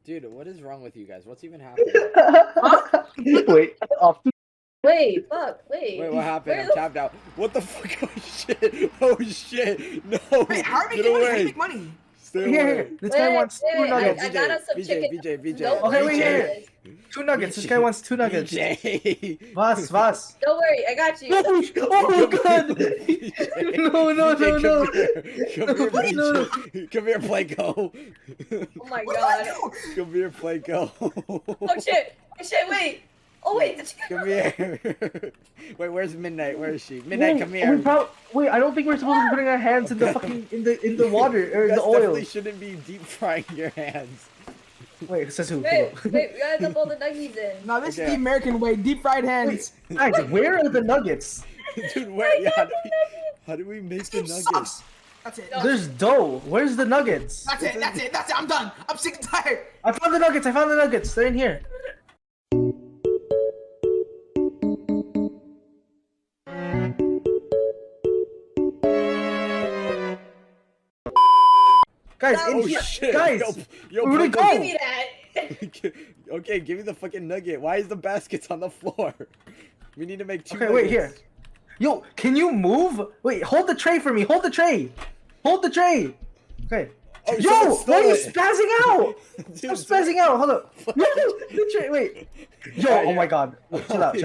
Dude, what is wrong with you guys? What's even happening? Wait, off. Wait, fuck, wait. Wait, what happened? Where I'm the tapped out. What the fuck? Oh shit! Oh shit! No! Wait, how are we Get making money? How do you away! make money? Stay Here, away! this guy wants two wait, nuggets. I got us some chicken. BJ. Okay, wait, here. nuggets. 2 nuggets. This guy wants 2 nuggets. BJ. Was. Don't worry, I got you. Oh god! No. Come here, BJ. Come here, Playco. Oh my What do I god. do? Come here, Playco. Oh shit, wait. Oh wait, the chicken. Come here. Wait, where's Midnight? Where is she? Midnight, come here. Wait, I don't think we're supposed to be putting our hands in the fucking in the water or You the guys oil. definitely shouldn't be deep frying your hands. Wait, says who? Wait, we gotta dump all the nuggies in. No, this is Okay. the American way. Deep fried hands. Guys, where are the nuggets? Dude, where? Yeah, how do we make This the game nuggets? sucks. That's it. There's dough. Where's the nuggets? That's it. I'm done. I'm sick and tired. I found the nuggets. They're in here. Guys, in Oh here. shit! Guys, yo, where'd it Playco. go? Give me that. Okay, give me the fucking nugget. Why is the baskets on the floor? We need to make 2 Okay, wait, nuggets. here. Yo, can you move? Wait, hold the tray for me. Hold the tray. Okay. Oh, Yo, someone stole why are you it. spazzing out? Dude, I'm spazzing out. Hold up. No, the tray. Wait. Yo, Alright, oh my yeah. god. Chill out.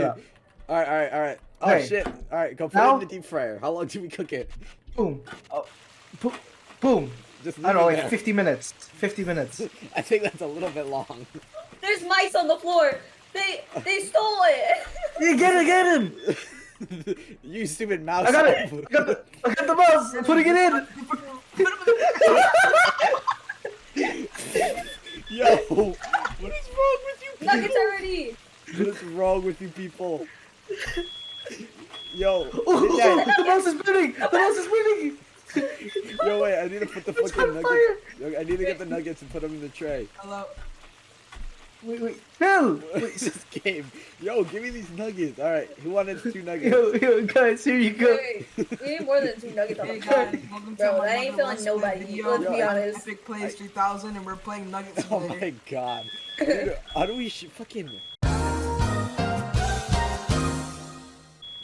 Alright. Oh Okay. shit. Alright, go put Now? it in the deep fryer. How long do we cook it? Boom. Oh, boom. Just I don't know, leave it like there. 50 minutes. 50 minutes. I think that's a little bit long. There's mice on the floor. They stole it. You get him. You stupid mouse. I got it. I got the mouse. I'm putting it in. Yo, what is wrong with you people? Nuggets are ready. What is wrong with you people? Yo, Oh, Midnight. the mouse is burning. Yo, wait, I need to put the It's fucking on nuggets. Yo, I need to get the nuggets and put them in the tray. Hello. Wait. Phil. What is this game? Yo, give me these nuggets. Alright, who wanted 2 nuggets? Yo, guys, here you go. Wait, we need more than 2 nuggets on Hey the floor. guys, welcome Bro, to my that ain't another feeling Let's Play nobody. video. Let's be Yo, honest. Epic Plays 3000 and we're playing Nuggets Oh today. my god. Dude, how do we fucking...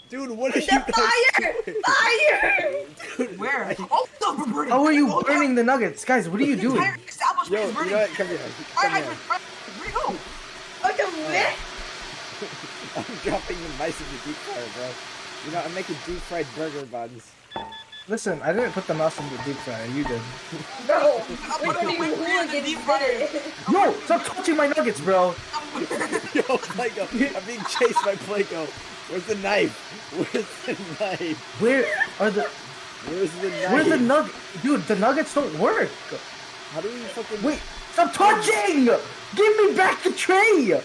Dude, what are you guys Fire! doing? Fire! Dude, Where? Oh, no, we're burning. How are you Oh, burning the nuggets? Guys, what are you The doing? entire establishment Yo, is you burning. know what? Come here. Come here. Where'd it go? Look at me! I'm dropping the mice in the deep fryer, bro. You know, I'm making deep fried burger buns. Listen, I didn't put the mouse in the deep fryer. You did. Bro, I'm we're putting gonna be my finger in the hooligans deep fryer. today. No, stop touching my nuggets, bro. Yo, Playco, I'm being chased by Playco. Where's the knife? Where's the knife? Where are the? Where's the knife? Where's the nugget? Dude, the nuggets don't work. How do we fucking... Wait, stop touching! Give me back the tray.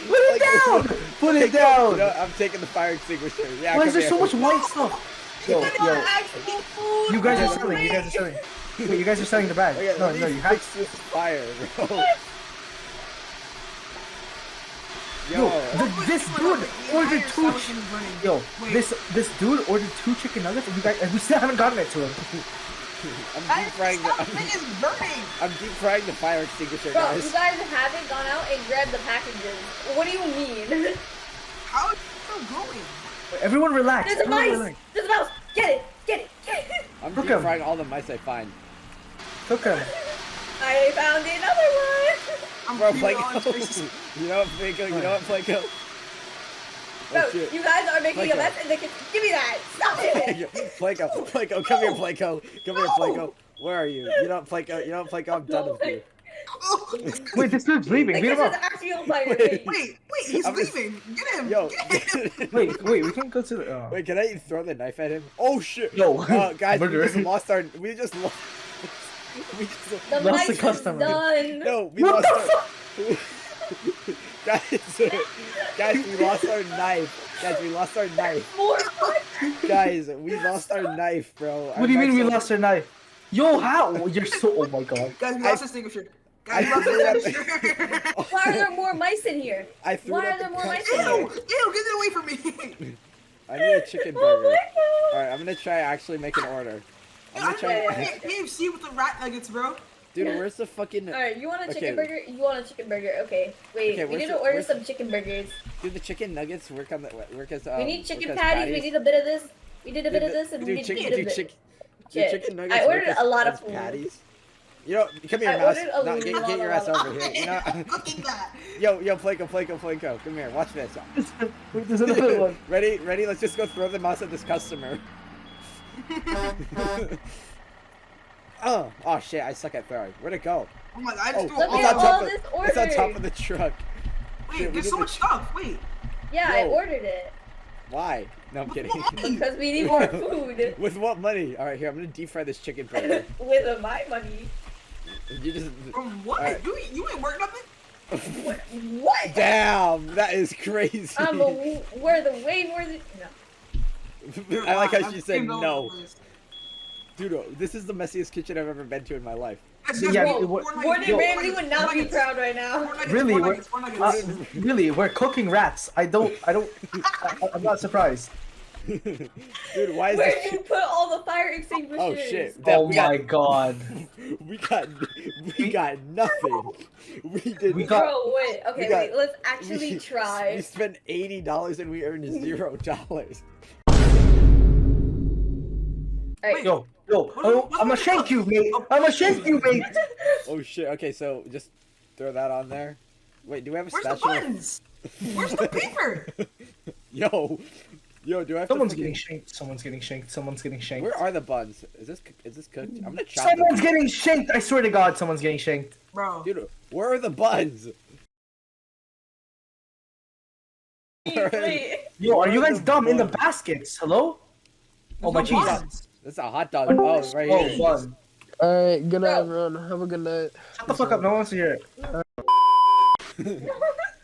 Put it down. Put it You down. know, I'm taking the fire extinguisher. Yeah, Why come is there here. so much white stuff? Yo, Actual food. you guys are for selling. me. You guys are selling. Wait, you guys are selling the bag. Okay, No, let me no, you have. fix this fire, bro. Yo, Yo, this dude ordered 2. Establishment is burning. Yo, Wait. this dude ordered 2 chicken nuggets, and we still haven't gotten it to him. I'm That deep frying the... establishment is burning. I'm deep frying the fire extinguisher, Bro, guys. you guys haven't gone out and grabbed the packages. What do you mean? How is it still going? Everyone relax. There's a Everyone mice! relax. There's a mouse! Get it! I'm Cook deep 'em. frying all the mice I find. Cook 'em. I found another one! I'm Bro, feeling all Playco. spaces. You know what, Playco? You know what, Playco? Bro, Oh, shit. you guys are making Playco. a mess in the kitchen. Give me that! Stop it! Playco, come here, Playco. Come here, Playco. Where are you? You know what, Playco, I'm done with you. Wait, this dude's leaving. The Beat him kitchen's up. actually on fire. Wait. Wait, he's I'm just- leaving. Get him. Yo. Get him. Wait, we can't go to the. Oh. Wait, can I throw the knife at him? Oh shit! Yo, Guys, murder. we just lost. We just The Lost mice the is customer. done. No, we What lost the our... guys, we lost our knife. Guys, we lost our knife. More Guys, we lost our knife, bro. What do you mean we lost our knife? Yo, how? You're so. Oh my god. Guys, we I- lost extinguisher. Guys, we I lost threw that extinguisher. Why are there more mice in here? I threw Why it are at there the more mice customer. in Ew, here? get it away from me. I need a chicken Oh burger. my god! Alright, I'm gonna try actually make an order. I'm gonna try. KFC with the rat nuggets, bro. Dude, where's the fucking... Alright, you want a chicken Okay. burger? You want a chicken burger? Okay. Wait, Okay, we need to where's order the- some chicken burgers. Do the chicken nuggets work on the... work as, We need chicken work as patties. We need a bit of this. We need a bit of this, and we Dude, need a chicken, bit of dude, this. chicken, do Shit. chicken nuggets I work ordered as, a lot of as food. patties? You know, come here, I mouse. ordered a No, get your ass lot. over here. You know, Cooking that. yo, Flanko, come here. Watch this. Wait, there's another one. Ready? Let's just go throw the mouse at this customer. Oh shit! I suck at throwing. Where'd it go? Oh my god, I just threw Look all at that. all of, this it's on top order. of the truck. Wait, Shit, we there's did so the- much stuff. Wait. Yeah, I Yo. ordered it. Why? No, I'm With kidding. what money? Because we need more food. With what money? All right, here I'm gonna deep fry this chicken burger. With my money. You just. From what? Alright. You ain't work nothing? What? Damn, that is crazy. I'm worth way more than no. I like how I'm she said getting over no. this. Dude, this is the messiest kitchen I've ever been to in my life. It's Yeah, just it four wa- nuggets, Gordon Yo. Ramsay would not be proud right now. Four nuggets, Really, four we're- nuggets, four nuggets. Really, we're cooking rats. I'm not surprised. Dude, why is Where this did you put all the fire extinguishers? Oh shit. Oh we my got, god. we got nothing. We did We got- Bro, wait. Okay, we got- wait. Let's actually we try. spent $80 and we earned $0. Alright. Yo, oh, I'm gonna shank you, mate. I'm gonna shank you, mate. Oh shit. Okay, so just throw that on there. Wait, do we have a Where's the special? buttons? Where's the paper? Yo, do I have Someone's to getting fucking... shanked. Someone's getting shanked. Someone's getting shanked. Where are the buns? Is this cooked? I'm gonna chop Someone's them. getting shanked. I swear to God, someone's getting shanked. Bro. Dude, where are the buns? Wait. Yo, are you Where guys the dumb? In the buns? baskets. Hello? Oh my There's no cheese. buns. This is a hot dog. Oh, right Oh, here. bun. Alright, good night, Bro. everyone. Have a good night. Shut the fuck up. No one wants to hear it.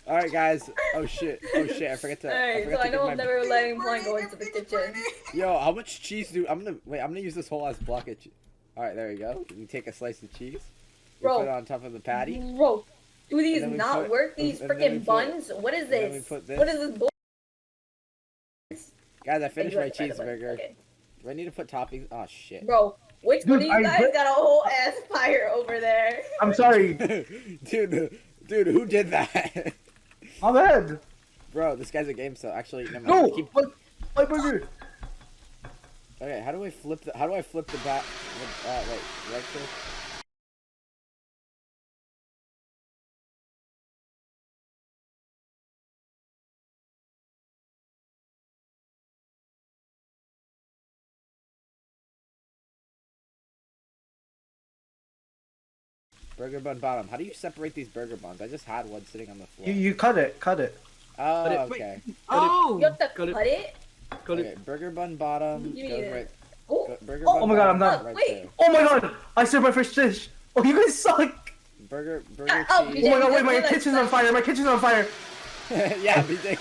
All right, guys. Oh shit. I forgot to. Alright, so I know I'm never letting Flan go into the kitchen. Yo, how much cheese do I'm gonna use this whole ass block of cheese. All right, there you go. You take a slice of cheese. You Bro. put it on top of the patty. Bro, do these And then we not put- work? These and then we freaking put- buns? What is and then we this? put this. What is this bull? Guys, I finished my Thank you, cheeseburger. okay. Do I need to put toppings? Oh shit. Bro, which one of Dude, you I guys re- got a whole ass fire over there? I'm sorry. dude, who did that? I'm bad. Bro, this guy's a game so actually never mind. No. Keep... What? My burger. Okay, how do I flip the bat? Wait, right click. Burger bun bottom. How do you separate these burger buns? I just had one sitting on the floor. You cut it. Cut it. Oh, it. okay. Oh. You have to Got cut it. it? Got Okay, it. burger bun bottom You goes need it. right. Oh, Burger oh, bun oh my God, I'm bottom done. right Wait. there. Oh my God! I served my first dish. Oh, you guys suck. Burger oh, cheese. Oh my God! Wait, my Yeah, kitchen's on fire. My kitchen's on fire. Yeah, BJ,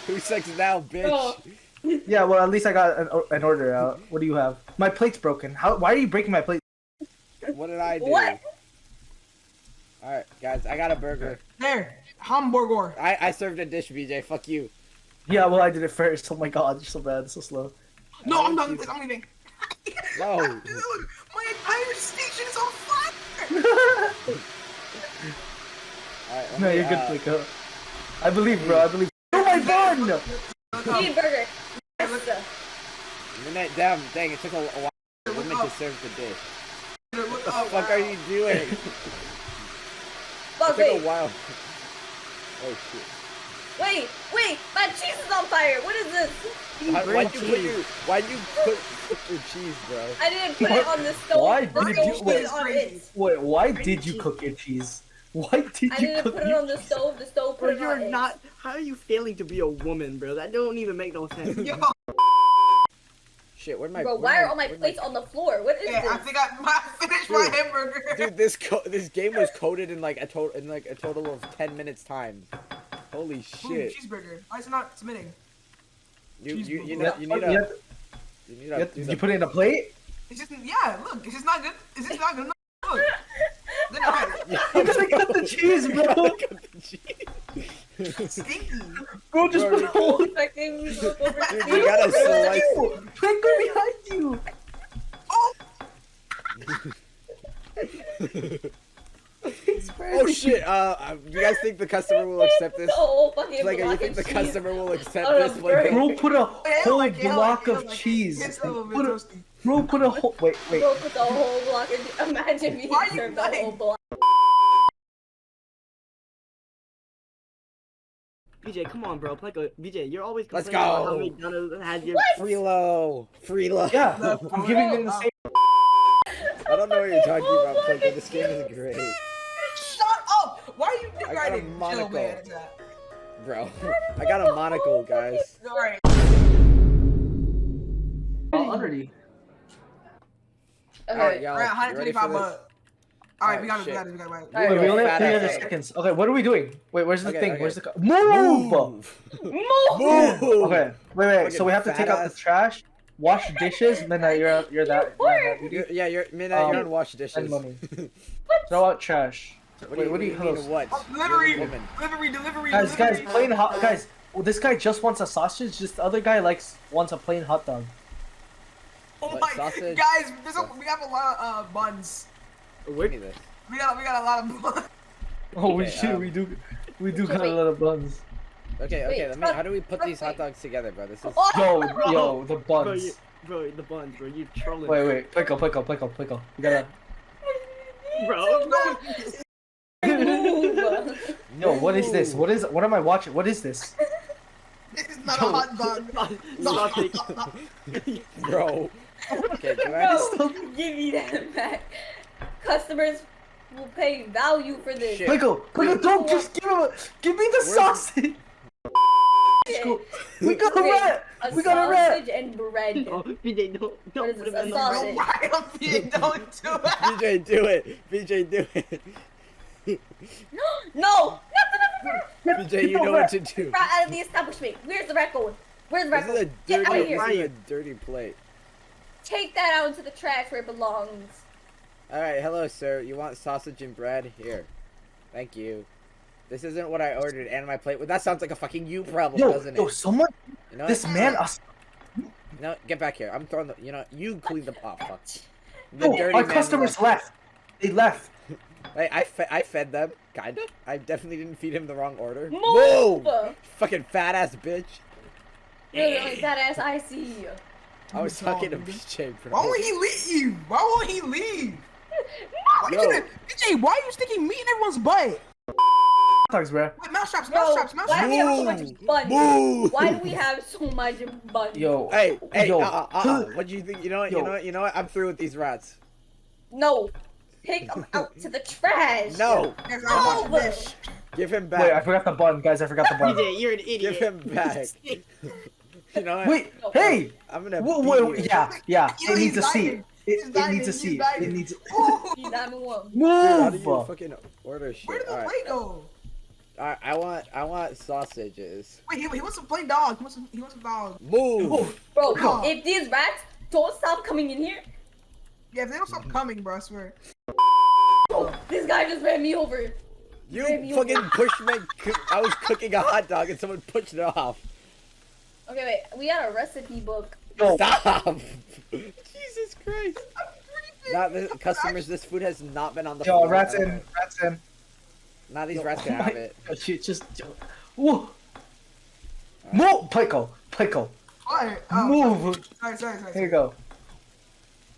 who sucks now, bitch? Oh. Yeah, well, at least I got an order out. What do you have? My plate's broken. How? Why are you breaking my plate? What did I do? What? Alright, guys, I got a burger. There. Hamburger. I served a dish, BJ. Fuck you. Yeah, well, I did it first. Oh my God, you're so bad, so slow. No, I'm How done. did I'm leaving. No. Dude, look, my entire station is on fire. Alright, let No, me, you're good, Flico. I believe, bro. I believe. Oh my bun! Look up. Need burger. Look Yes. Midnight, damn, dang, it took a while for the woman to serve the dish. Look What the up. fuck are you doing? It Fuck, took a wait. while. Oh shit. Wait, my cheese is on fire. What is this? Why'd you cook your cheese, bro? I didn't put it on the stove. Why The did stove you- was wait. on it. Wait, why did you cook your cheese? Why did I you didn't cook put it your on the cheese? stove. The stove Bro, put it you're on it. not. How are you failing to be a woman, bro? That don't even make no sense. Yo, Shit, where'd my Bro, why are all my plates on the floor? What is yeah, I this? think I finished my Dude. hamburger. Dude, this game was coded in like a total of 10 minutes time. Holy Ooh, shit. cheeseburger. Why is it not submitting? You need You a have- you need you a have- Did you put it in a plate? It's just, yeah, look, it's just not good. It's just not good enough. Look. Then I You gotta cut the cheese, bro. stinky. Bro, just Bro, put you- a hole. Expecting me to look over Dude, to you you. gotta slice Quick, go behind you. Oh, Oh shit! You guys think the customer will accept this? Oh, fucking Like, you block think of the cheese. customer will accept Oh, this? no, Like, Bro, put a whole like it, block like of it, like cheese. it's a little bit Put a, toasty. bro, put a whole. Wait. Bro, put the whole block in. Imagine being Why are you served the whole lying? block. BJ, come on, bro. Pleco, BJ, you're always Let's complaining about how go. McDonald's has your. Freelo. Yeah, No, I'm giving them the same. I don't know what you're talking about, Plunker. This game is great, Shut up! Why are you dick I got a riding? monocle. Chill, man. bro. I got a monocle, guys. Alright. Already. Alright, Okay. y'all. Alright, You ready for 125 this? bucks. Alright, we got shit. it. Alright. Wait, we only have Fat 300 ass. seconds. Okay, what are we doing? Wait, where's the Okay, thing? okay. Where's the move? Move! Okay, wait. So we have to Fucking take out fat the ass. trash, wash dishes, and then you're that duty. You're Midnight, you're Um, on wash dishes. and money. Throw out trash. Wait, what do you mean? hello? What? Delivery! You're a woman. Delivery! Guys, plain hot. Guys, well, this guy just wants a sausage. This other guy wants a plain hot dog. Oh What, my, sausage? guys, we have a lot of buns. Give me this. We got a lot of buns. Oh Okay, shit, we do got a Wait. lot of buns. Okay, Wait, how do we put these hot wait. dogs together, bro? This is. Yo, the Bro, buns. bro, the buns, bro. You trolling. Wait, Pickle. You gotta. Bro. Move. Yo, what is this? What am I watching? What is this? This is not a hot dog. Stop it. Bro. Okay, do I Bro, give me that back. Customers will pay value for this. Shit. Pickle, don't just give me the sausage. Shit. We got a Okay, rat. We got a rat. sausage and bread. Oh, BJ, don't What is put this, him in a the sausage? bro. Why don't you don't do it? BJ, do it. BJ, do it. No! BJ, you know what to do. Rat out of the establishment. Where's the rat going? Where's the rat This is a going? Get out dirty, of here. this is a dirty plate. Take that out into the trash where it belongs. Alright, hello, sir. You want sausage and bread? Here. Thank you. This isn't what I ordered and my plate. Well, that sounds like a fucking you problem, doesn't it? Yo, someone. You know This what? man. No, get back here. I'm throwing the. You know, you clean the. Oh fuck. The Yo, dirty our man customers left. They left. Hey, I fed them, kinda. I definitely didn't feed him the wrong order. Move! Fucking fat ass bitch. You're the only fat ass I see. I was talking to BJ, bro. Why won't he leave? Why won't he leave? Yo. BJ, why are you sticking meat in everyone's butt? Dogs, bro. Wait, mousetraps. Bro, why do we have so Move. much buns? Move. Why do we have so much buns? Yo. Hey, Yo. What do you think? You know what? Yo. You know what? I'm through with these rats. No. Take them out to the trash. No. Next, I watch Move. this. Give him Wait, I back. forgot the bun, guys. I forgot the bun. BJ, you're an idiot. Give him back. You know what? Wait, hey. I'm gonna. Wait, beat you. yeah. Yo, It he's needs a seat. dying. It He's dying, needs a he's seat. dying. It needs. You diamond one. Dude, how do you Move. fucking order shit? Where did the Alright. plate go? Alright, I want sausages. Wait, he wants to play dog. He wants a dog. Move. Bro, Come on. if these rats don't stop coming in here, Yeah, if they don't stop coming, bro, I swear. this guy just ran me over. You fucking pushed me. I was cooking a hot dog and someone pushed it off. Okay, wait. We had a recipe book. Yo, Stop! Jesus Christ! Not the customers. This food has not been on the yo, floor. rats in. Rats in. Now these rats Oh can my- have it. Shit, just. Whoa. Move, Pickle. What? Move. Sorry. Here you go.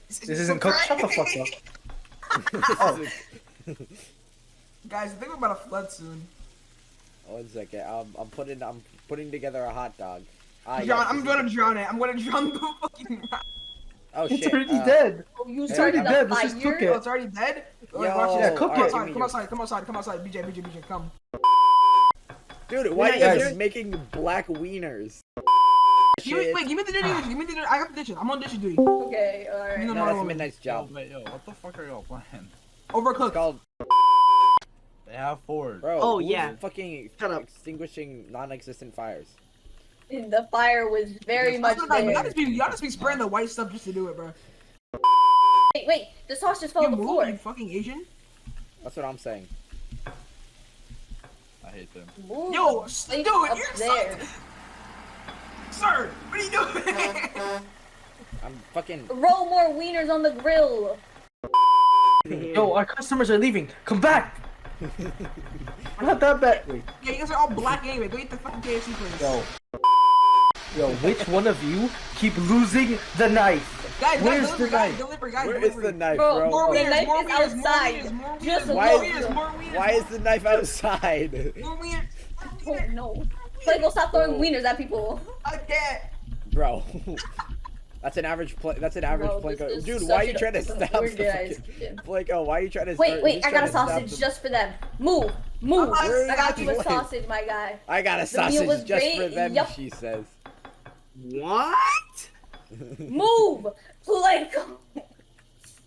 This isn't cooked. Shut the fuck up. Oh. Guys, I think we're about to flood soon. 1 second. I'm putting together a hot dog. Ah, John, yes, I'm this gonna is- drown it. I'm gonna drown the fucking rat. Oh It's shit! already dead. Oh, you It's started already the dead, let's just fire? cook it. Oh, it's already dead? Wait, Yo, watch Yeah, this. cook alright, it. give me Come your- outside. BJ, come. Dude, why are you Guys. guys making black wieners? Give me the dishes. Give me the dishes. I got the dishes. I'm on dishes duty. Okay, alright. No, No, that's no. Midnight's job. Wait, yo, what the fuck are y'all playing? It's Overcooked. called, They have four. bro. Oh, who's yeah. Fucking Shut up. extinguishing non-existent fires. The fire was very much Y'all there. just be spraying the white stuff just to do it, bro. Wait, the sauce just fell You on the move, floor. you fucking Asian. That's what I'm saying. I hate them. Move. Yo, Place dude, up you're there. Sir, what are you doing? I'm fucking. Roll more wieners on the grill. Yo, our customers are leaving. Come back. Not that bad. Wait, Yeah, you guys are all black anyway. Go eat the fucking KFC place. yo, which one of you keep losing the knife? Guys, Where's deliver, the guys, knife? deliver, guys, Where is deliver. the knife, Bro, bro? More the wieners, knife more is wieners, more outside. wieners, more wieners, Just more look. wieners, more wieners. Why is the knife outside? More wieners. Oh no. Plago, stop throwing wieners at people. I can't. Bro. That's an average play. That's an average Bro, play. this is Dude, such why are you an trying to stab the organized fucking kid. Plago? Why are you trying to? Wait, he's I got trying a to stab sausage the- just for them. Move, move. Where I got is you a the- sausage, my guy. I got a The meal was sausage just for great. them. Yup. She says. What? Move, Plago.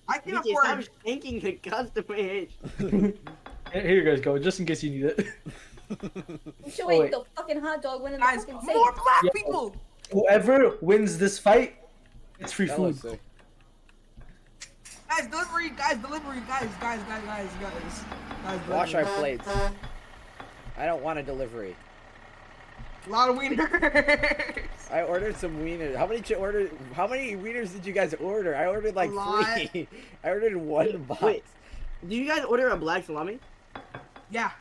I can BJ, stop afford. thinking the customer age. Here you guys go, just in case you need it. You should Oh, wait wait. the fucking hot dog went in the Guys, fucking more safe. black Yo. people. Whoever wins this fight, it's free Hello, food. sir. Guys, delivery, guys, delivery, guys. Wash our delivery. plates. I don't want a delivery. A lot of wieners. I ordered some wieners. How many How many wieners did you guys order? I ordered like A lot. 3. I ordered 1 box. Wait. Did you guys order a black salami? Yeah.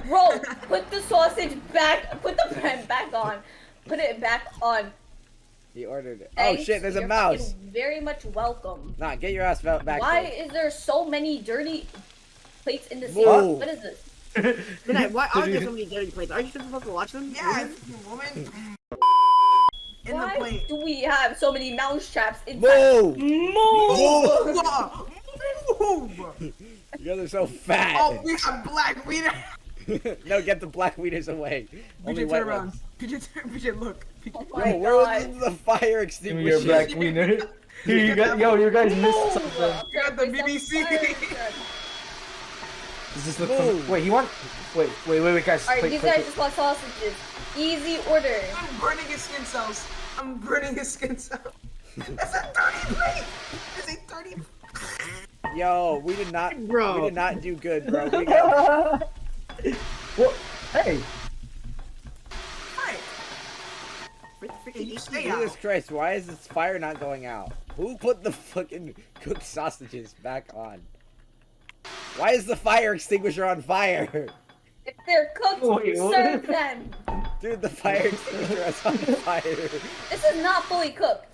Bro, put the sausage back. Put the bread back on. Put it back on. He ordered it. Oh Thanks, shit! There's a you're mouse. fucking very much welcome. Nah, get your ass back Why there. is there so many dirty plates in the sink? Move. What is this? Midnight, why are there so many dirty plates? Are you supposed to watch them? Yeah, woman. In the Why plate. do we have so many mouse traps inside? Move! Move! Move! You guys are so fat. Oh, we got black wiener. No, get the black wieners away. Only PJ, white turn around. ones. PJ, look. Oh Bro, my where was God. the fire Give me your extinguisher? black wiener. Here you got, yo, you guys missed Move! something. You got the BBC. Does this look Move. Wait, wait, guys. Alright, Wait, these wait, guys wait. just want sausages. Easy order. I'm burning his skin cells. I'm burning his skin cells. That's a dirty plate. It's a dirty. Yo, we did not. Bro. We did not do good, bro. We got. Well, hey, Alright. Where the freaking You is stay he? out. Jesus Christ! Why is this fire not going out? Who put the fucking cooked sausages back on? Why is the fire extinguisher on fire? If they're cooked, Wait, what? serve them. Dude, the fire extinguisher is on fire. This is not fully cooked.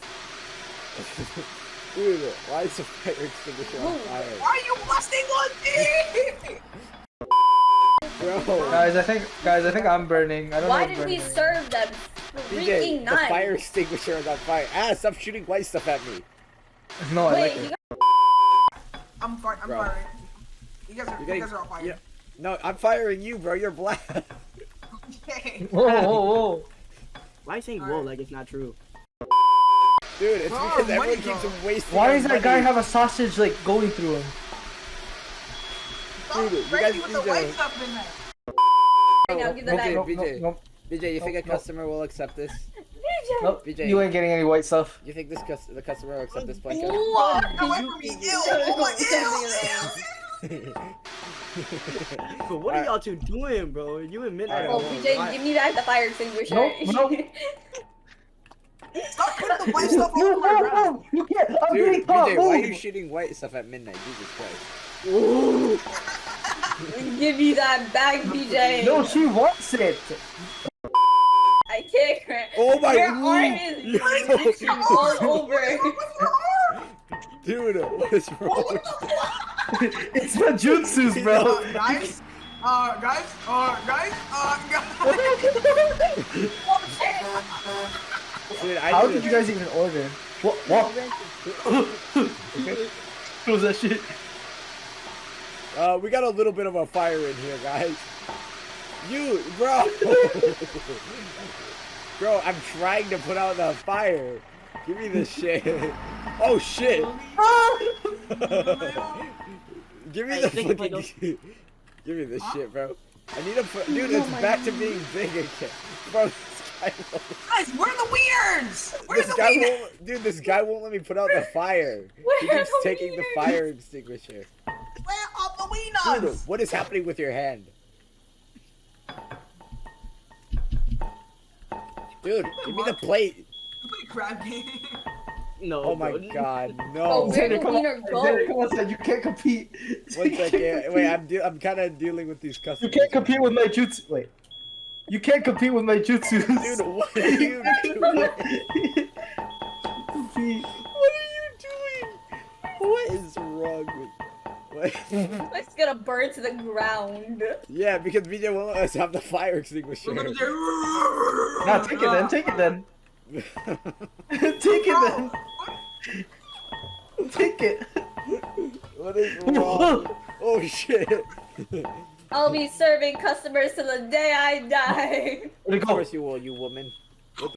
Dude, why is the fire extinguisher on Move. fire? Why are you busting on me? Bro, guys, I think I'm burning. I don't Why know. did we serve them DJ, freaking the knives? fire extinguisher is on fire. Ah, stop shooting white stuff at me. No, I Wait, like you it. I'm Bro. firing. You guys are all fired. Yeah. No, I'm firing you, bro. You're black. Okay. Whoa, whoa, whoa. Why are you saying whoa like it's not true? Dude, it's Bro, because money everyone keeps go. wasting Why our does that guy money. have a sausage like going through him? Stop Dude, you breaking guys with the need to- white stuff in there. now give the Okay, knife. BJ. Nope, BJ, you think a Nope, nope. customer will accept this? BJ. nope. BJ. You ain't getting any white stuff. You think the customer will accept this blanket? What? Get away from me. Ew. Oh, ew. But what are y'all two doing, bro? You and Midnight. Oh, are BJ, wild. give me that the fire extinguisher. Nope, nope. Stop putting the white stuff No, all over the no, ground. no, you can't. I'm Dude, getting caught. BJ, why are you Move. shooting white stuff at midnight? Jesus Christ. Ooh. Give me that bag, BJ. No, she wants it. I can't cry. Oh my Your God. arm is itching all over. Dude, what is wrong with you? It's the jutsus, bro. Guys, guys, Dude, How I did you guys even order? What? Okay. What was that shit? We got a little bit of a fire in here, guys. You, bro. Bro, I'm trying to put out the fire. Give me this shit. Oh shit. Give me Hey, the think fucking. about Give me this shit, bro. I need to put. Dude, it's back to being big again. Bro, this guy won't. guys, where are the wieners? Where's This the guy wieners? won't. Dude, this guy won't let me put out the fire. He Where are keeps the taking the wieners? fire extinguisher. Where are the Dude, wieners? what is happening with your hand? Dude, give me the plate. You play crab game. No. Oh my bro. god, Oh, no. where did come wiener on, go? Xander, come on, son, you can't compete. One second. Wait, I'm kind of dealing with these You customers. can't compete with my jutsu. Wait. You can't compete with my jutsus. Dude, what are you doing? Compete. What are you doing? What is wrong with... What? It's gonna burn to the ground. Yeah, because BJ won't let us have the fire extinguisher. Nah, take it then. Take it then. Take it then. Take it. What is wrong? Oh shit. I'll be serving customers till the day I die. Where'd it Of go? course you will, you woman. We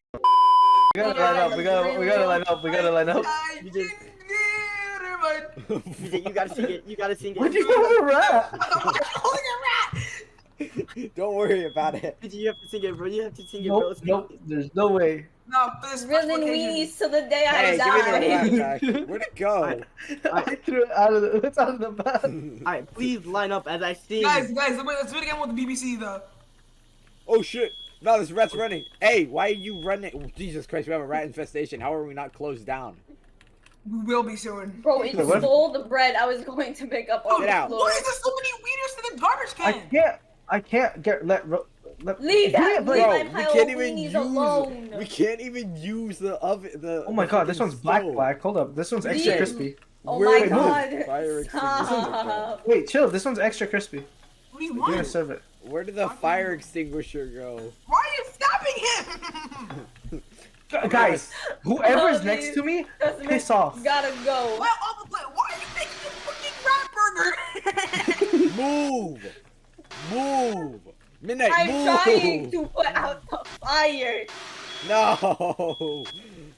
gotta line up. We gotta line up. We gotta line up. I You didn't just- never mind. You gotta sing it. You gotta sing Where'd it. you have a rat? I'm holding a rat. Don't worry about it. You have to sing it, bro. You have to sing it, bro. Nope. Nope. There's no way. No, for this special Grilling occasion. weenies till the day I Hey, give me the die. rat back. Where'd it go? I threw it out of the. It's out of the bag. Alright, please line up as I sing. Guys, let's do it again with the BBC though. Oh shit. No, this rat's running. Hey, why are you running? Oh, Jesus Christ, we have a rat infestation. How are we not closed down? We will be soon. Bro, it What? stole the bread I was going to pick up on Get the out. floor. Why is there so many wieners in the garbage can? I can't get Leave that Bro, leave Bro, my we pile can't of even weenies use. alone. We can't even use the oven. Oh my god, this fucking one's black. stove. Hold up, this one's extra Leave- crispy. Oh Where my is god. the fire extinguisher go? Stop. Wait, chill. This one's extra crispy. What do you You're gonna want? serve it. Where did the fire extinguisher go? Why are you stopping him? Guys, whoever's Oh, next to me, Customers piss off. Gotta go. Why all the why are you making this fucking rat burger? Move! Move! Midnight, I'm move! trying to put out the fire. No!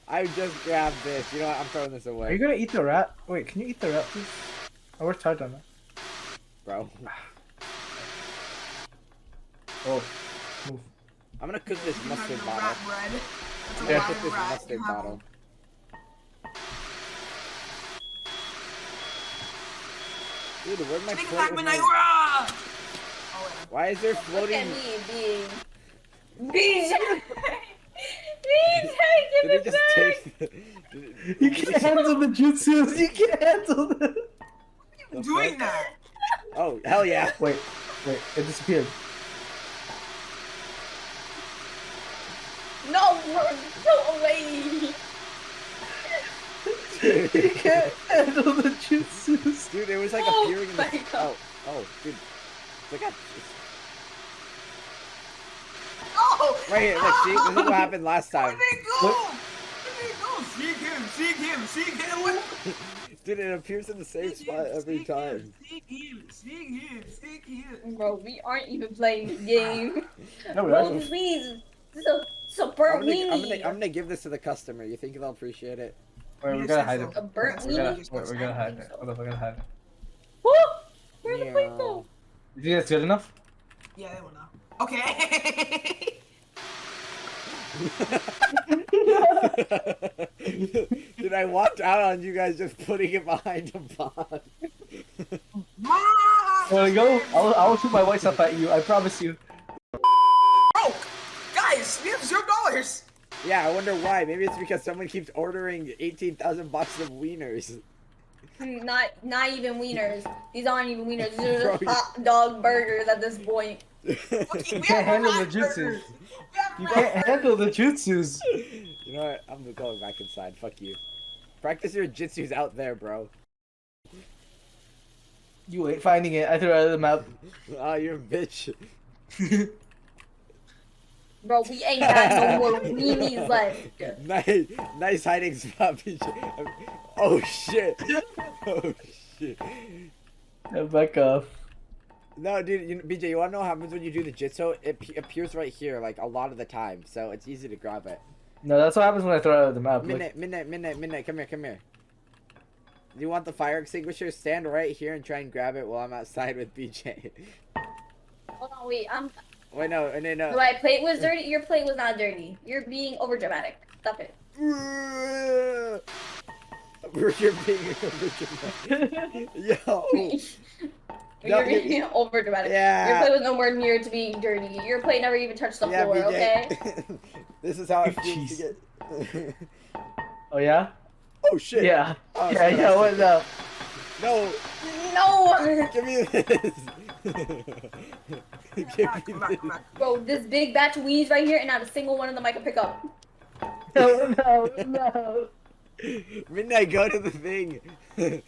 I just grabbed this. You know what? I'm throwing this Are you away, gonna eat the rat? Wait, can you eat the rat, please? I worked hard on that. bro. Oh, move. I'm gonna cook this You have mustard your bottle. rat bread. That's a I'm gonna lot cook of this rat. mustard You have bottle. Dude, where'd my Think plate back with midnight. my... Rah! Oh, yeah. Why is there Look floating... at me being. BJ! BJ, give Did it it just back! take... You can't handle the jutsus. You can't handle the. The Doing fuck? that. Oh, hell yeah. Wait, it disappeared. No, go away! You can't handle the jutsus. Dude, it was like Oh appearing in my the... God. Oh, dude. Look at... Oh! Right here, look, see? This is what happened last Where time. did it go? Where did it go? Seek him, seek him, seek him. What? Dude, it appears in the same Seek spot him, every seek time. him, seek him, seek him, seek him. Bro, we aren't even playing the game. No, we Bro, are. please. This is a burnt weenie. I'm gonna give this to the customer. You think they'll appreciate it? Wait, we gotta hide it. A burnt We gotta, weenie? wait, we gotta hide it. Hold up, we gotta hide it. Woo! Where'd the plate go? You think that's good enough? Yeah, they will know. Okay. Dude, I walked out on you guys just putting it behind a pond. Mom! There we go. I'll shoot my white stuff at you. I promise you. Broke! Guys, we have $0. Yeah, I wonder why. Maybe it's because someone keeps ordering 18,000 boxes of wieners. Not even wieners. These aren't even wieners. These are just Bro, hot dog burgers at this point. Okay, we can't have handle the rat jutsus. burgers. We have You rat can't burgers. handle the jutsus. You know what? I'm going back inside. Fuck you. Practice your jitsus out there, bro. You ain't finding it. I threw it out of the map. Ah, you're a bitch. Bro, we ain't got no more weenies left. Nice hiding spot, BJ. Oh shit. Oh shit. Back off. No, dude, BJ, you wanna know what happens when you do the jitsu? It appears right here, like, a lot of the time, so it's easy to grab it. No, that's what happens when I throw it out of the map. Look. Midnight, come here. Do you want the fire extinguisher? Stand right here and try and grab it while I'm outside with BJ. Hold on, wait. Wait, no. My plate was dirty. Your plate was not dirty. You're being overdramatic. Stop it. You're being overdramatic. Yo. You're being overdramatic. Yeah. Your plate was nowhere near to being dirty. Your plate never even touched the Yeah, floor, BJ. okay? This is how it feels Jeez. to get... Oh yeah? Oh shit. Yeah. Oh, Yeah, shit, yeah, I what's see. up? No. No! Give me this. Give me Come back, this. come back. Bro, this big batch of weeds right here, and not a single one of them I can pick up. No, no, no. Midnight, go to the thing. Dude,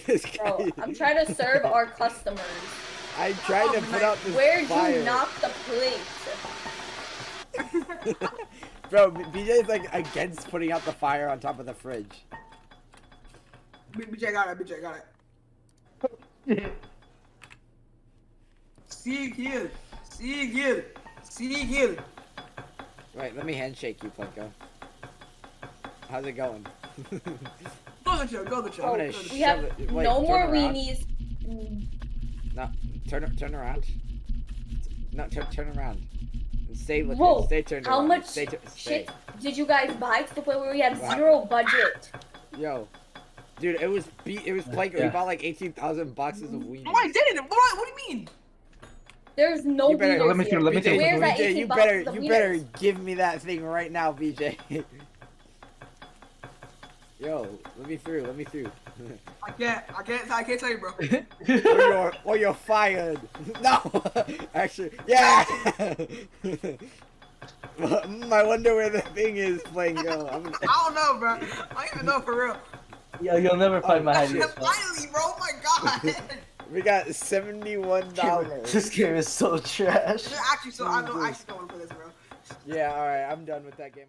this guy. Bro, I'm trying to serve our customers. I'm trying to put out this Where'd fire. you knock the plate? Bro, BJ's like against putting out the fire on top of the fridge. BJ got it, BJ got it. See here. See here. See here. Wait, let me handshake you, Plinko. How's it going? Go the show, go the show. Oh, gonna we have shove it- wait, no turn more around. weenies. No, turn around. No, turn around. And stay with Whoa, it. Stay turned how around. much Stay. shit did you guys buy to the point where we have What zero budget? Yo, dude, it was Plinko. We Yeah. bought like 18,000 boxes of weenies. Oh, I didn't. What do you mean? There's no You better- wieners let me see, here. let me see. Where's that BJ, 18 you boxes better of you better wieners? give me that thing right now, BJ. Yo, let me through. Let me through. I can't tell you, bro. or you're fired. No, actually, yeah. I wonder where the thing is, Plinko. I don't know, bro. I don't even know for real. Yo, you'll never find my hiding spot. Finally, bro. Oh my god. We got $71. This game is so trash. Actually, so I don't actually going for this, bro. Yeah, all right. I'm done with that game.